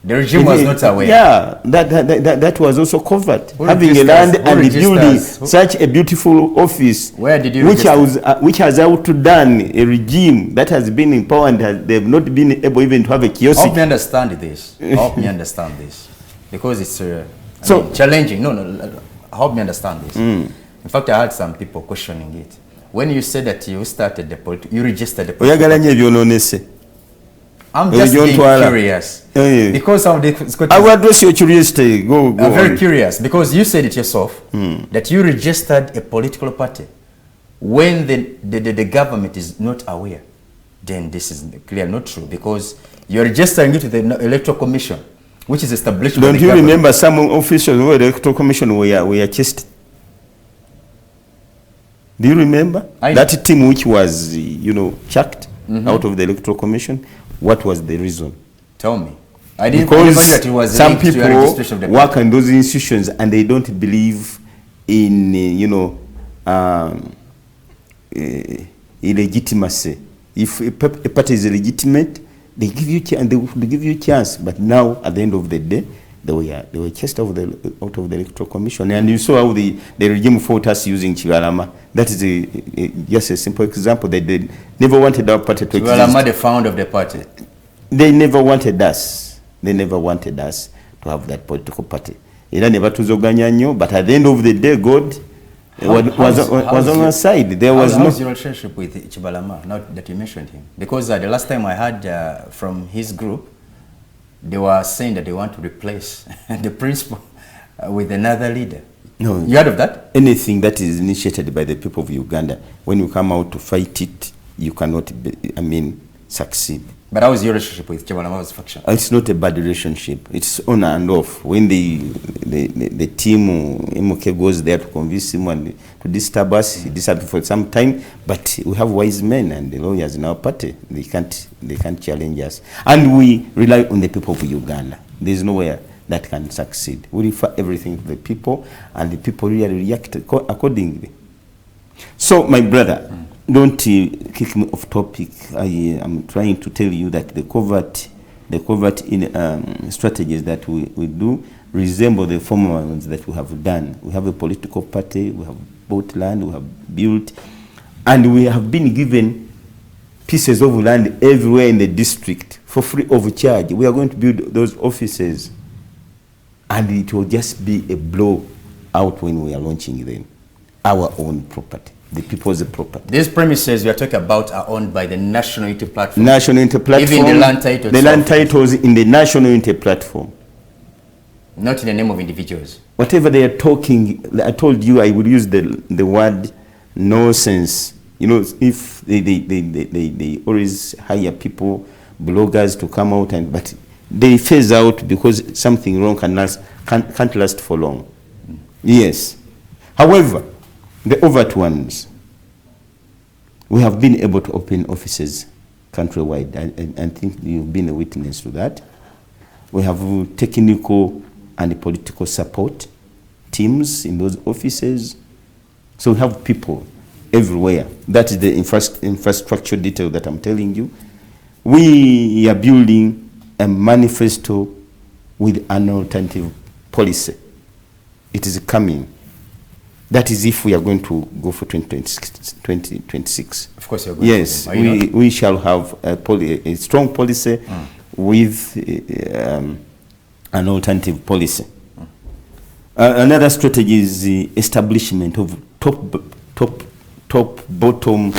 The regime was not aware. Yeah, that was also covert. Having a land and building such a beautiful office, where did you which has outdone a regime that has been in power, and they have not been able even to have a kiosk. Help me understand this. Help me understand this, because it's challenging. No. Help me understand this. In fact, I had some people questioning it. When you said that you started you registered the political. I'm just being curious. Because of the... I will address your curiosity. Go I'm very curious, because you said it yourself, that you registered a political party when the government is not aware. Then this is clearly not true, because you're registering it to the Electoral Commission, which is established by the government. Don't you remember some officials who were the Electoral Commission were chased? Do you remember? That team which was, chucked out of the Electoral Commission? What was the reason? Tell me. I didn't because know that it was some people work in those institutions and they don't believe in, illegitimacy. If a party is illegitimate, they give you and they will give you a chance. But now, at the end of the day, they were chased out of the Electoral Commission. And you saw how the regime fought us using Chivalama. That is just a simple example. They never wanted our party to exist. Chivalama, the founder of the party. They never wanted us. They never wanted us to have that political party. But at the end of the day, God was on our side. There was how's your relationship with Chivalama, now that you mentioned him? Because the last time I heard from his group, they were saying that they want to replace the principal with another leader. No. You heard of that? Anything that is initiated by the people of Uganda, when you come out to fight it, you cannot, succeed. But how is your relationship with Chabalama's faction? It's not a bad relationship. It's on and off. When the team MK goes there to convince him and to disturb us, he disturbs for some time. But we have wise men and the lawyers in our party. They can't challenge us. And we rely on the people of Uganda. There's nowhere that can succeed. We refer everything to the people, and the people really react accordingly. So, my brother, don't kick me off topic. I am trying to tell you that the covert strategies that we do resemble the former ones that we have done. We have a political party, we have bought land, we have built, and we have been given pieces of land everywhere in the district for free of charge. We are going to build those offices, and it will just be a blow out when we are launching them. Our own property. The people's property. These premises we are talking about are owned by the National Unity Platform. National Unity Platform. Even the land titles. The land titles in the National Unity Platform. Not in the name of individuals. Whatever they are talking, I told you I would use the word nonsense. You know, if they always hire people, bloggers to come out, but they phase out because something wrong can't last for long. Yes. However, the overt ones, we have been able to open offices countrywide. I think you've been a witness to that. We have technical and political support teams in those offices. So we have people everywhere. That is the infrastructure detail that I'm telling you. We are building a manifesto with an alternative policy. It is coming. That is if we are going to go for 2026. Of course you're going yes, to. Yes, we shall have a strong policy with an alternative policy. Another strategy is the establishment of top bottom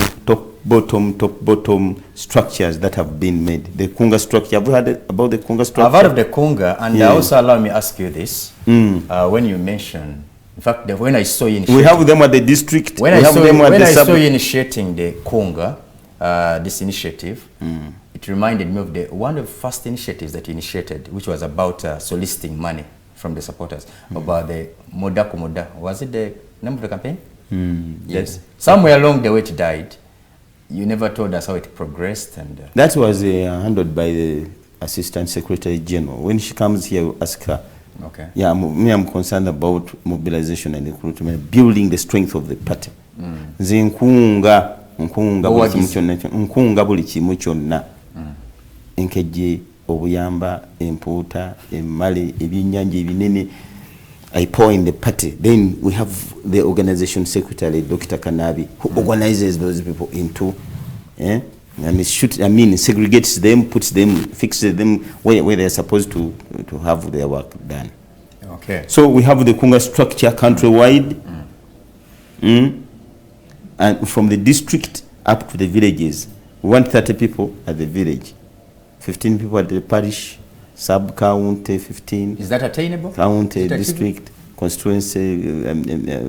structures that have been made. The Kunga structure. Have you heard about the Kunga structure? I've heard of the Kunga, and also allow me to ask you this. When you mention, in fact, when I saw you we have them at the district. When I saw you initiating the Kunga, this initiative, it reminded me of one of the first initiatives that you initiated, which was about soliciting money from the supporters, about the Moda. Was it the name of the campaign? Yes. Somewhere along the way it died. You never told us how it progressed. And that was handled by the Assistant Secretary General. When she comes here, we ask her. Okay. Yeah, I'm concerned about mobilization and recruitment, building the strength of the party. Nkunga buli kimu kyonna. Enkeje, obuyamba, empuuta, emmale, ebyennyanja ebinene. I pour in the party. Then we have the organization secretary, Dr. Kanabi, who organizes those people into, and segregates them, puts them, fixes them where they're supposed to have their work done. Okay. So we have the Kunga structure countrywide, and from the district up to the villages. We want 30 people at the village, 15 people at the parish, sub-county 15. Is that attainable? County, district, constituency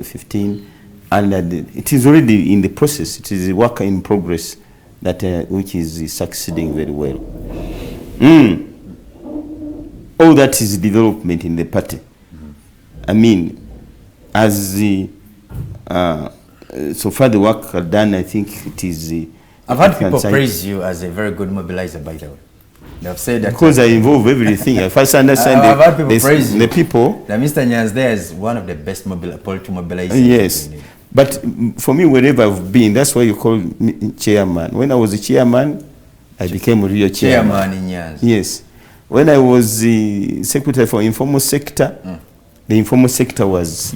15. And it is already in the process. It is a work in progress that which is succeeding very well. All that is development in the party. I mean, as so far the work done, I think it is... I've had people praise you as a very good mobilizer, by the way. They've said that because I involve everything. I first understand the people. That Mr. Nyanzi there is one of the best political mobilizers. Yes, but for me, wherever I've been, that's why you call me chairman. When I was a chairman, I became a real chairman. Chairman in Nyanzi. Yes. When I was the secretary for informal sector, the informal sector was,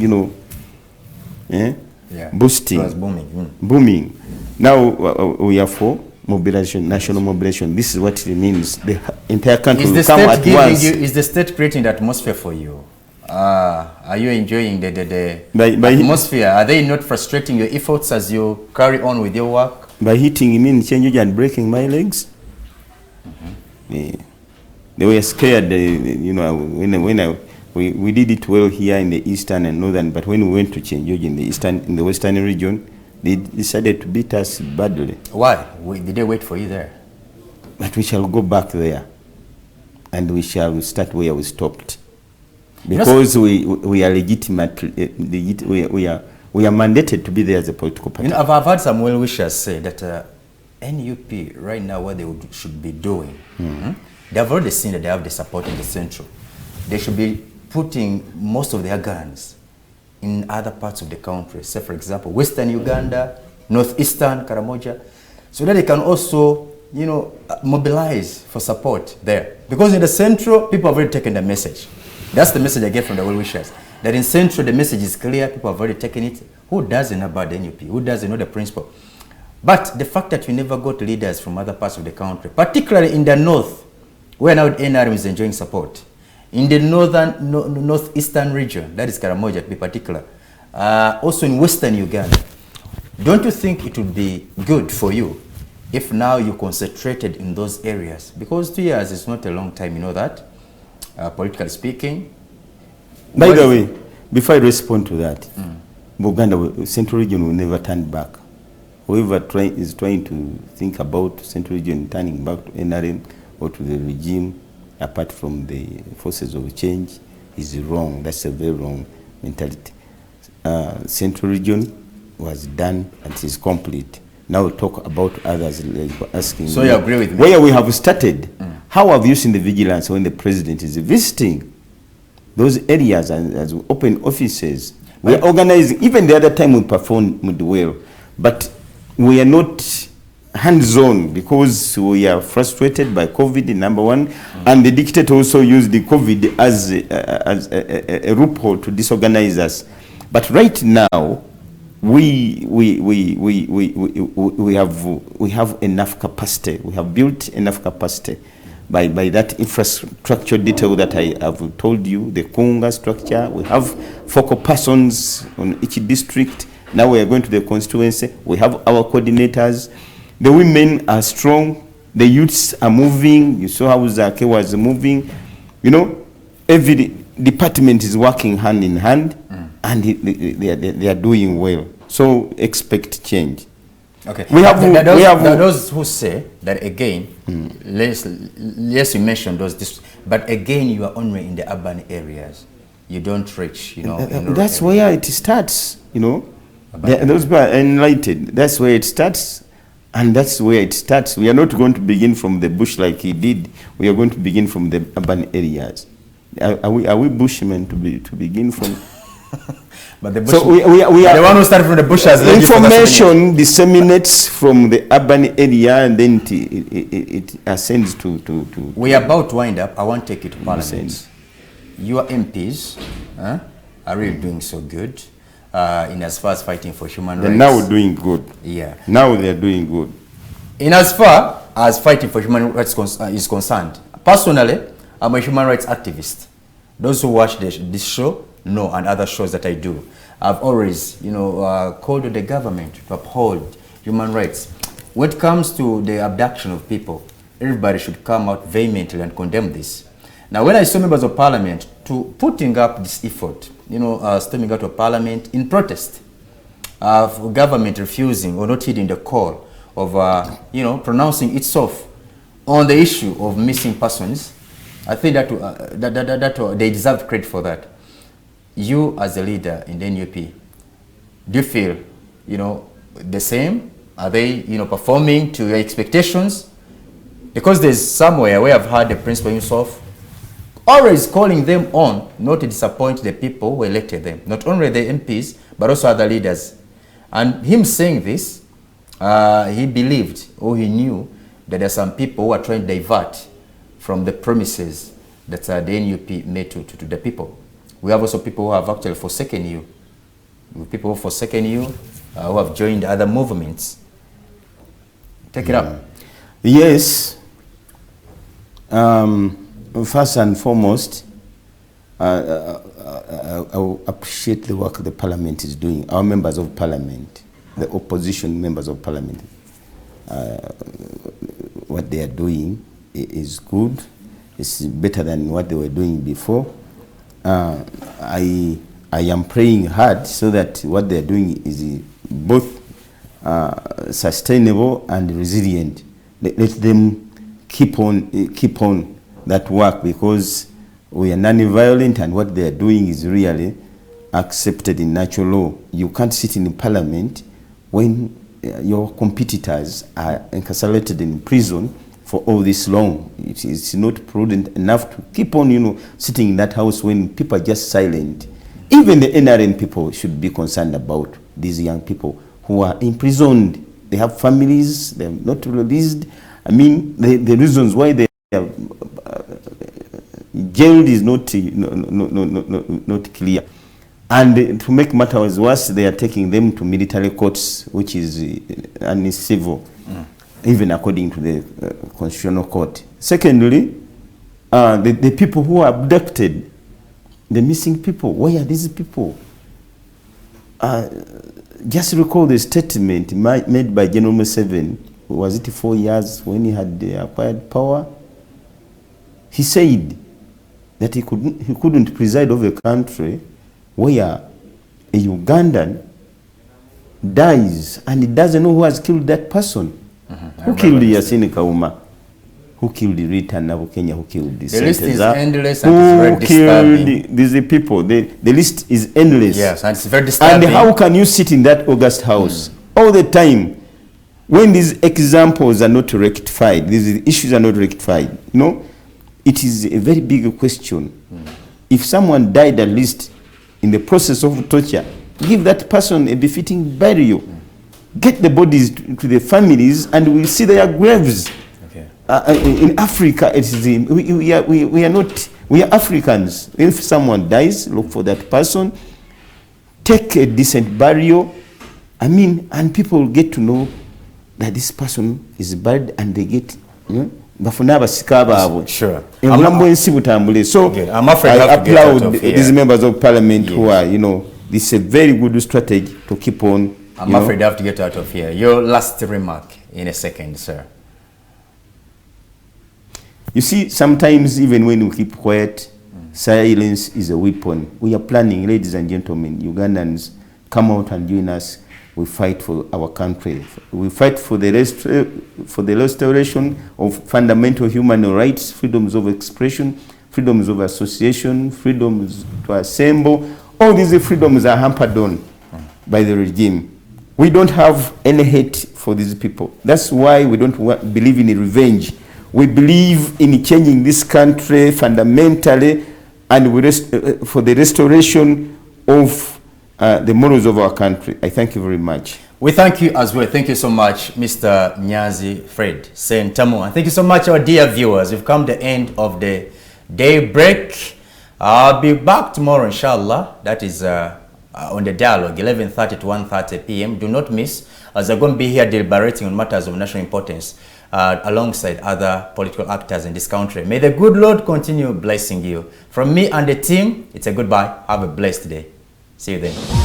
boosting. It was booming. Booming. Now we are for mobilization, national mobilization. This is what it means. The entire country will come at once. Is the state creating the atmosphere for you? Are you enjoying the atmosphere? Are they not frustrating your efforts as you carry on with your work? By hitting me in change and breaking my legs? They were scared, when we did it well here in the eastern and northern, but when we went to Chenjoji in the western region, they decided to beat us badly. Why? Did they wait for you there? But we shall go back there, and we shall start where we stopped, because we are legitimate. We are mandated to be there as a political party. You know, I've heard some well-wishers say that NUP right now, what they should be doing, they have already seen that they have the support in the central. They should be putting most of their guns in other parts of the country. Say, for example, Western Uganda, Northeastern Karamoja, so that they can also, you know, mobilize for support there. Because in the central, people have already taken the message. That's the message I get from the well-wishers. That in central, the message is clear. People have already taken it. Who doesn't know about the NUP? Who doesn't know the principle? But the fact that we never got leaders from other parts of the country, particularly in the north, where now the NRM is enjoying support, in the northeastern region, that is Karamoja to be particular, also in Western Uganda, don't you think it would be good for you if now you concentrated in those areas? Because 2 years is not a long time, you know that, politically speaking. By the way, before I respond to that, Buganda, Central Region will never turn back. Whoever is trying to think about Central Region turning back to NRM or to the regime, apart from the forces of change, is wrong. That's a very wrong mentality. Central Region was done and it is complete. Now we'll talk about others. Asking. So you agree with me? Where we have started, how have you seen the vigilance when the president is visiting those areas and as we open offices? We are organizing. Even the other time we performed well, but we are not hands-on because we are frustrated by COVID, number one, and the dictator also used the COVID as a loophole to disorganize us. But right now, we have enough capacity. We have built enough capacity by that infrastructure detail that I have told you, the Kunga structure. We have focal persons on each district. Now we are going to the constituency. We have our coordinators. The women are strong. The youths are moving. You saw how Zake was moving. You know, every department is working hand in hand, and they are doing well. So expect change. Okay. We have those who say that again. Yes, you mentioned those, but again, you are only in the urban areas. You don't reach, you know. That's where it starts. You know, those people are enlightened. That's where it starts, and that's where it starts. We are not going to begin from the bush like he did. We are going to begin from the urban areas. Are we bushmen to begin from? But the bush, so we are the one who started from the bush has information disseminates from the urban area, and then it ascends to. We are about to wind up. I want to take you to Parliament. Your MPs are really doing so good in as far as fighting for human rights. They're now doing good. Yeah. Now they're doing good. In as far as fighting for human rights is concerned, personally, I'm a human rights activist. Those who watch this show know, and other shows that I do, I've always, you know, called on the government to uphold human rights. When it comes to the abduction of people, everybody should come out vehemently and condemn this. Now, when I saw members of parliament putting up this effort, you know, storming out of parliament in protest of government refusing or not heeding the call of, you know, pronouncing itself on the issue of missing persons, I think that they deserve credit for that. You as a leader in the NUP, do you feel, you know, the same? Are they, you know, performing to your expectations? Because there's somewhere where I've heard the principal himself always calling them on not to disappoint the people who elected them, not only the MPs, but also other leaders. And him saying this, he believed or he knew that there are some people who are trying to divert from the promises that the NUP made to the people. We have also people who have actually forsaken you. People who have forsaken you, who have joined other movements. Take it up. Yes. First and foremost, I appreciate the work the parliament is doing. Our members of parliament, the opposition members of parliament, what they are doing is good. It's better than what they were doing before. I am praying hard so that what they are doing is both sustainable and resilient. Let them keep on that work, because we are non-violent, and what they are doing is really accepted in natural law. You can't sit in parliament when your competitors are incarcerated in prison for all this long. It's not prudent enough to keep on, sitting in that house when people are just silent. Even the NRM people should be concerned about these young people who are imprisoned. They have families, they're not released. I mean, the reasons why they are jailed is not clear. And to make matters worse, they are taking them to military courts, which is uncivil, even according to the Constitutional Court. Secondly, the people who are abducted, the missing people, where are these people? Just recall the statement made by General Museveni, was it 4 years when he had acquired power? He said that he couldn't preside over a country where a Ugandan dies and he doesn't know who has killed that person. Who killed Yasini Kauma? Who killed Rita Nabukenya? Who killed the list is Sentamu? endless and it's very disturbing. Who killed these people? The list is endless. Yes, and it's very disturbing. And how can you sit in that August house all the time when these examples are not rectified, these issues are not rectified? It is a very big question. If someone died, at least in the process of torture, give that person a befitting burial. Get the bodies to the families and we'll see their graves. In Africa, we are Africans. If someone dies, look for that person, take a decent burial. And people get to know that this person is buried, and they get, Sure. So I'm afraid I applaud these these members of parliament who are, this is a very good strategy to keep on. I'm afraid I have to get out of here. Your last remark in a second, sir. You see, sometimes even when we keep quiet, silence is a weapon. We are planning, ladies and gentlemen, Ugandans, come out and join us. We fight for our country. We fight for the restoration of fundamental human rights, freedoms of expression, freedoms of association, freedoms to assemble. All these freedoms are hampered on by the regime. We don't have any hate for these people. That's why we don't believe in revenge. We believe in changing this country fundamentally, and for the restoration of the morals of our country. I thank you very much. We thank you as well. Thank you so much, Mr. Nyanzi Fred Sentamu. And thank you so much, our dear viewers. We've come to the end of the day break. I'll be back tomorrow, inshallah. That is on the dialogue, 11:30 to 1:30 p.m. Do not miss, as I'm going to be here deliberating on matters of national importance alongside other political actors in this country. May the good Lord continue blessing you. From me and the team, it's a goodbye. Have a blessed day. See you then.